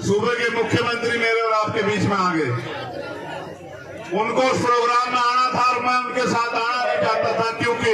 सूबे के मुख्यमंत्री मेरे और आपके बीच में आ गए। उनको उस प्रोग्राम में आना था और मैं उनके साथ आना नहीं चाहता था, क्योंकि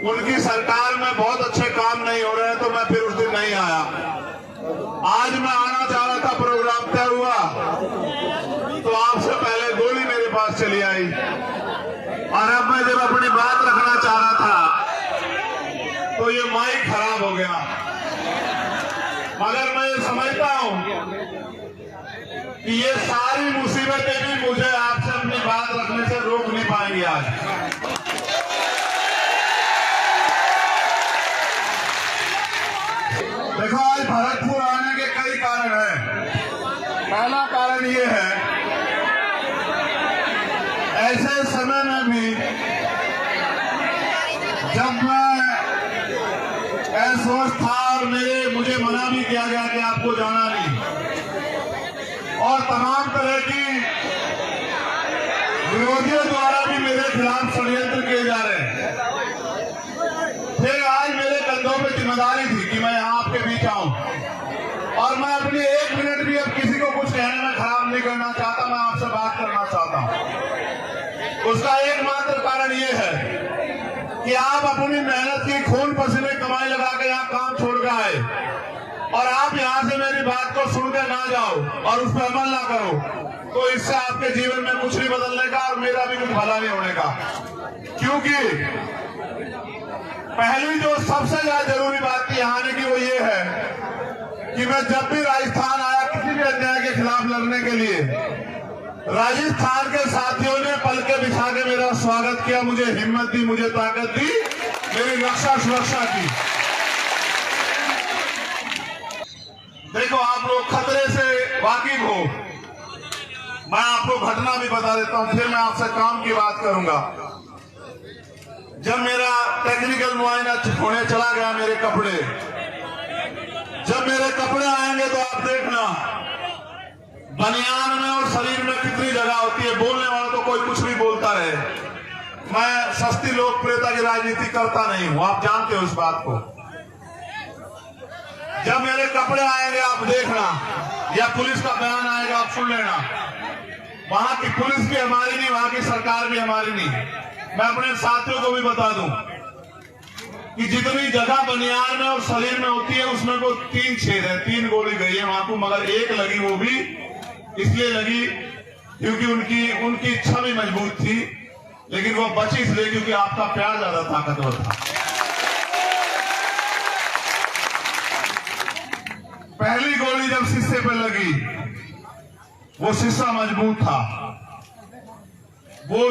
उनकी सरकार में बहुत अच्छे काम नहीं हो रहे हैं, तो मैं फिर उस दिन नहीं आया। आज मैं आना चाह रहा था, प्रोग्राम तय हुआ तो आपसे पहले गोली मेरे पास चली आई, और अब मैं जब अपनी बात रखना चाह रहा था तो ये माइक खराब हो गया। मगर मैं ये समझता हूं कि ये सारी मुसीबतें भी मुझे आपसे अपनी बात रखने से रोक नहीं पाएंगी। आज देखो, आज भरतपुर आने के कई कारण हैं। पहला कारण ये है, ऐसे समय में भी जब मैं असवस्थ था और मुझे मना भी किया गया कि आपको जाना नहीं, और तमाम तरह की विरोधियों द्वारा भी मेरे खिलाफ षड्यंत्र किए जा रहे हैं, फिर आज मेरे कंधों पे जिम्मेदारी थी कि मैं यहाँ आपके बीच आऊं, और मैं अपनी एक मिनट भी अब किसी को कुछ कहने में खराब नहीं करना चाहता। मैं आपसे बात करना चाहता हूं। उसका एकमात्र कारण ये है कि आप अपनी मेहनत की खून पसीने कमाई लगा के यहाँ काम छोड़ के आए, और आप यहाँ से मेरी बात को सुनकर ना जाओ और उस पर अमल ना करो, तो इससे आपके जीवन में कुछ नहीं बदलने का और मेरा भी कुछ भला नहीं होने का। क्योंकि पहली जो सबसे ज्यादा जरूरी बात थी यहाँ आने की, वो ये है कि मैं जब भी राजस्थान आया किसी भी अन्याय के खिलाफ लड़ने के लिए, राजस्थान के साथियों ने पलके बिछा के मेरा स्वागत किया, मुझे हिम्मत दी, मुझे ताकत दी, मेरी रक्षा सुरक्षा की। देखो, आप लोग खतरे से वाकिफ हो। मैं आपको घटना भी बता देता हूं, फिर मैं आपसे काम की बात करूंगा। जब मेरा टेक्निकल मुआयना होने चला गया, मेरे कपड़े, जब मेरे कपड़े आएंगे तो आप देखना बनियान में और शरीर में कितनी जगह होती है। बोलने वाला तो कोई कुछ भी बोलता रहे, मैं सस्ती लोकप्रियता की राजनीति करता नहीं हूं, आप जानते हो इस बात को। जब मेरे कपड़े आएंगे आप देखना, या पुलिस का बयान आएगा आप सुन लेना, वहां की पुलिस भी हमारी नहीं, वहां की सरकार भी हमारी नहीं। मैं अपने साथियों को भी बता दूं कि जितनी जगह बनियान में और शरीर में होती है, उसमें वो 3 छेद है, 3 गोली गई है वहां को, मगर एक लगी, वो भी इसलिए लगी क्योंकि उनकी इच्छा भी मजबूत थी, लेकिन वो बची इसलिए क्योंकि आपका प्यार ज्यादा ताकतवर था। पहली गोली जब शीशे पे लगी, वो शीशा मजबूत था, वो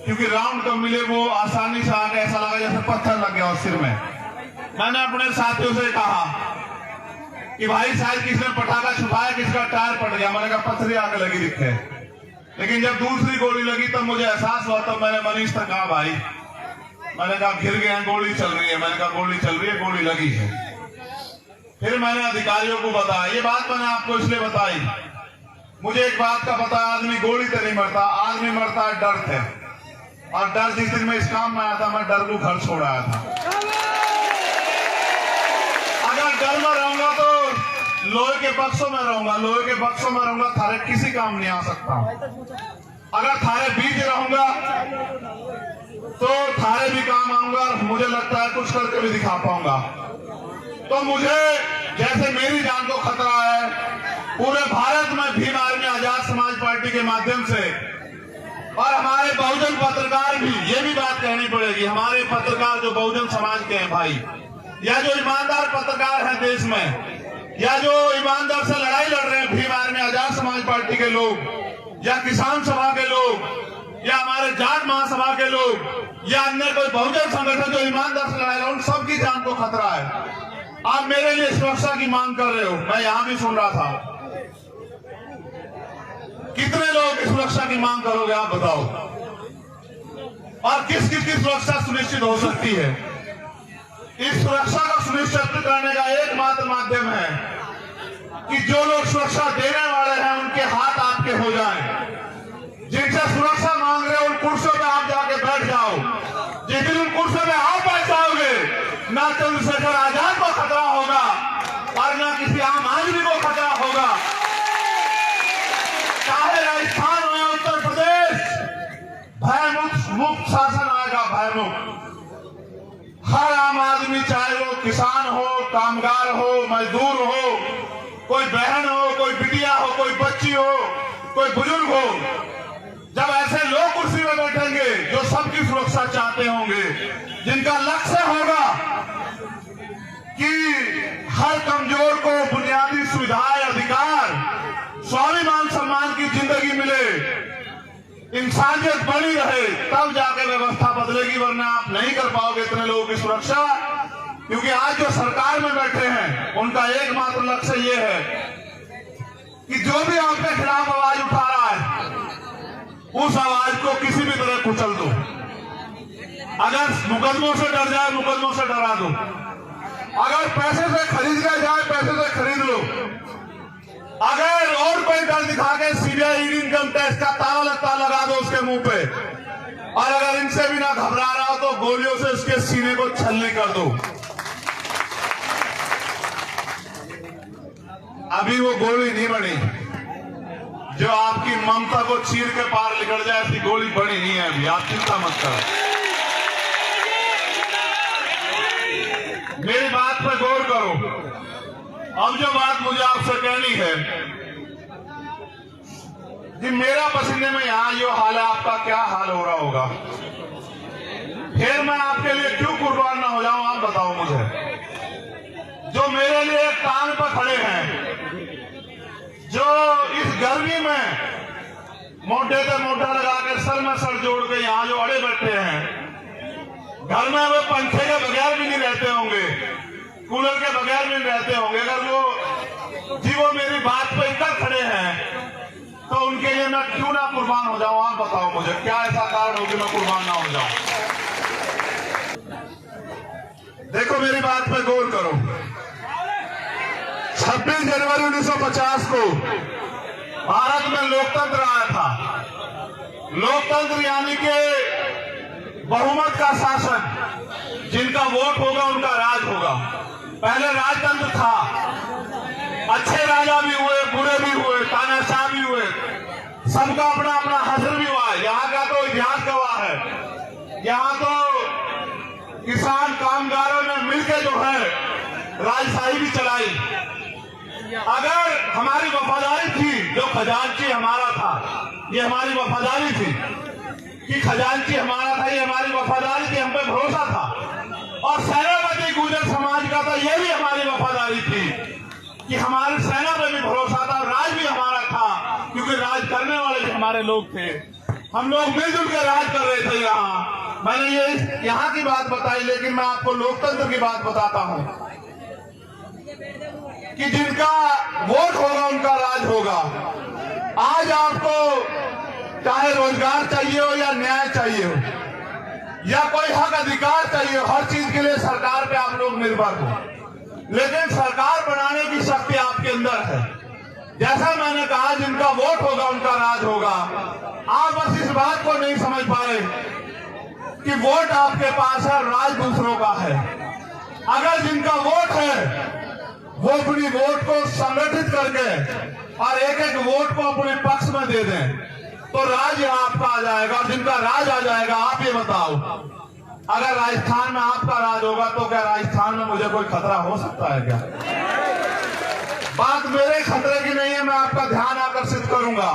क्योंकि राउंड कब मिले, वो आसानी से आके ऐसा लगा जैसे पत्थर लग गया उस सिर में। मैंने अपने साथियों से कहा कि भाई शायद किसी ने पटाखा छुपाया, किसका टायर पड़ गया। मैंने कहा पत्थर आगे लगी दिखते। लेकिन जब दूसरी गोली लगी तब मुझे एहसास हुआ, तब मैंने मनीष तक कहा, भाई, मैंने कहा गिर गए हैं, गोली चल रही है। मैंने कहा गोली चल रही है, गोली लगी है। फिर मैंने अधिकारियों को बताया। ये बात मैंने आपको इसलिए बताई, मुझे एक बात का पता, आदमी गोली से नहीं मरता, आदमी मरता है डर से। और डर, जिस दिन मैं इस काम में आया था, मैं डर को घर छोड़ आया था। अगर डर में रहूंगा तो लोहे के बक्सों में रहूंगा, लोहे के बक्सों में रहूंगा, थारे किसी काम नहीं आ सकता। अगर थारे बीच रहूंगा तो थारे भी काम आऊंगा, और मुझे लगता है कुछ करके भी दिखा पाऊंगा। तो मुझे, जैसे मेरी जान को खतरा है, पूरे भारत में भीम आर्मी आजाद समाज पार्टी के माध्यम से, और हमारे बहुजन पत्रकार भी, ये भी बात कहनी पड़ेगी, हमारे पत्रकार जो बहुजन समाज के हैं भाई, या जो ईमानदार पत्रकार हैं देश में, या जो ईमानदार से लड़ाई लड़ रहे हैं, भीम आर्मी आजाद समाज पार्टी के लोग, या किसान सभा के लोग, या हमारे जाट महासभा के लोग, या अन्य कोई बहुजन संगठन जो ईमानदार से लड़ाई लड़, उन सबकी जान को खतरा है। आप मेरे लिए सुरक्षा की मांग कर रहे हो, मैं यहां भी सुन रहा था। कितने लोग की सुरक्षा की मांग करोगे आप बताओ, और किस किस की सुरक्षा सुनिश्चित हो सकती है? इस सुरक्षा को सुनिश्चित करने का एकमात्र माध्यम है कि जो लोग सुरक्षा देने वाले हैं उनके हाथ आपके हो जाएं। जिनसे सुरक्षा मांग रहे हो उन कुर्सियों पे आप जाके बैठ जाओ। जिस दिन उन कुर्सियों पे आप बैठ जाओगे, ना चंद्रशेखर आजाद को खतरा होगा और ना किसी आम आदमी को खतरा होगा। कामगार हो, मजदूर हो, कोई बहन हो, कोई बिटिया हो, कोई बच्ची हो, कोई बुजुर्ग हो, जब ऐसे लोग कुर्सी में बैठेंगे जो सबकी सुरक्षा चाहते होंगे, जिनका लक्ष्य होगा कि हर कमजोर को बुनियादी सुविधाएं, अधिकार, स्वाभिमान सम्मान की जिंदगी मिले, इंसानियत बनी रहे, तब जाके व्यवस्था बदलेगी, वरना आप नहीं कर पाओगे इतने लोगों की सुरक्षा। क्योंकि आज जो सरकार में बैठे हैं उनका एकमात्र लक्ष्य ये है कि जो भी आपके खिलाफ आवाज उठा रहा है उस आवाज को किसी भी तरह कुचल दो। अगर मुकदमों से डर जाए, मुकदमों से डरा दो। अगर पैसे से खरीदा जाए, पैसे से खरीद लो। अगर और कोई डर दिखा के सीबीआई, इनकम टैक्स का ताला लगता लगा दो उसके मुंह पे, और अगर इनसे भी ना घबरा रहा हो तो गोलियों से उसके सीने को छलनी कर दो। अभी वो गोली नहीं बनी जो आपकी ममता को चीर के पार निकल जाए, ऐसी गोली बनी नहीं है अभी, आप चिंता मत करो। मेरी बात पर गौर करो। अब जो बात मुझे आपसे कहनी है कि मेरा पसीने में यहां जो हाल है, आपका क्या हाल हो रहा होगा, फिर मैं आपके लिए क्यों कुर्बान ना हो जाऊं, आप बताओ मुझे। जो मेरे लिए कान पर खड़े हैं, जो इस गर्मी में मोटे से मोटा लगा के सर में सर जोड़ के यहां जो अड़े बैठे हैं, घर में वो पंखे के बगैर भी नहीं रहते होंगे, कूलर के बगैर भी नहीं रहते होंगे, अगर वो मेरी बात पे इकट्ठ खड़े हैं तो उनके लिए मैं क्यों ना कुर्बान हो जाऊं, आप बताओ मुझे, क्या ऐसा कारण हो कि मैं कुर्बान ना हो जाऊं। देखो मेरी बात पे गौर करो। 26 जनवरी 1950 को भारत में लोकतंत्र आया था। लोकतंत्र यानी कि बहुमत का शासन, जिनका वोट होगा उनका राज होगा। पहले राजतंत्र था, अच्छे राजा भी हुए, बुरे भी हुए, तानाशाह भी हुए, सबका अपना अपना हश्र भी हुआ। यहाँ का तो इतिहास गवाह है, यहाँ तो किसान कामगारों ने मिलकर जो है राजशाही भी चलाई। अगर हमारी वफादारी थी, जो खजांची हमारा था, ये हमारी वफादारी थी कि खजांची हमारा था, ये हमारी वफादारी थी, हम पे भरोसा था। और सेनापति गुर्जर समाज का था, ये भी हमारी वफादारी थी कि हमारी सेना पे भी भरोसा था, राज भी हमारा था, क्योंकि राज करने वाले भी हमारे लोग थे। हम लोग मिलजुल के राज कर रहे थे। यहाँ मैंने ये यहाँ की बात बताई, लेकिन मैं आपको लोकतंत्र की बात बताता हूँ कि जिनका वोट होगा उनका राज होगा। आज आपको चाहे रोजगार चाहिए हो या न्याय चाहिए हो या कोई हक अधिकार चाहिए हो, हर चीज के लिए सरकार पे आप लोग निर्भर हो, लेकिन सरकार बनाने की शक्ति आपके अंदर है। जैसा मैंने कहा, जिनका वोट होगा उनका राज होगा। आप बस इस बात को नहीं समझ पाए कि वोट आपके पास है, राज दूसरों का है। अगर जिनका वोट है वो अपनी वोट को संगठित करके और एक एक वोट को अपने पक्ष में दे दें तो राज यहाँ आपका आ जाएगा। और जिनका राज आ जाएगा, आप ये बताओ, अगर राजस्थान में आपका राज होगा तो क्या राजस्थान में मुझे कोई खतरा हो सकता है क्या? बात मेरे खतरे की नहीं है, मैं आपका ध्यान आकर्षित करूंगा।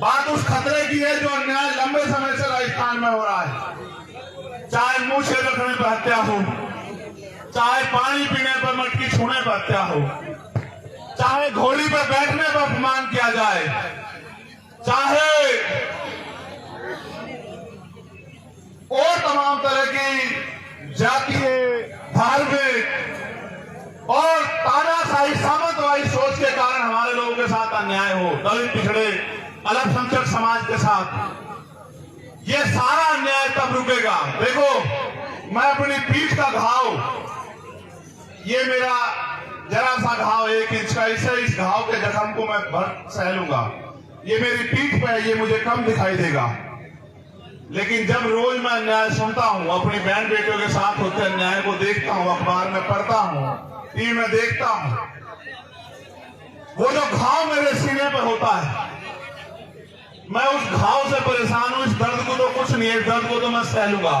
बात उस खतरे की है जो अन्याय लंबे समय से राजस्थान में हो रहा है। चाहे मुंह से रखने पर हत्या हो, चाहे पानी पीने पर, मटकी छूने पर हत्या हो, चाहे घोड़ी पर बैठने पर अपमान किया जाए, चाहे और तमाम तरह की जातीय, धार्मिक और तानाशाही सामंतवादी सोच के कारण हमारे लोगों के साथ अन्याय हो, दलित, पिछड़े, अल्पसंख्यक समाज के साथ, ये सारा अन्याय तब रुकेगा। देखो, मैं अपनी पीठ का घाव, ये मेरा जरा सा घाव 1 इंच का, इस घाव के जख्म को मैं भर सह लूंगा। ये मेरी पीठ पे है, ये मुझे कम दिखाई देगा, लेकिन जब रोज मैं अन्याय सुनता हूँ, अपनी बहन बेटियों के साथ होते अन्याय को देखता हूँ, अखबार में पढ़ता हूँ, टीवी में देखता हूँ, वो जो घाव मेरे सीने पे होता है, मैं उस घाव से परेशान हूँ। इस दर्द को तो कुछ नहीं है, इस दर्द को तो मैं सह लूंगा।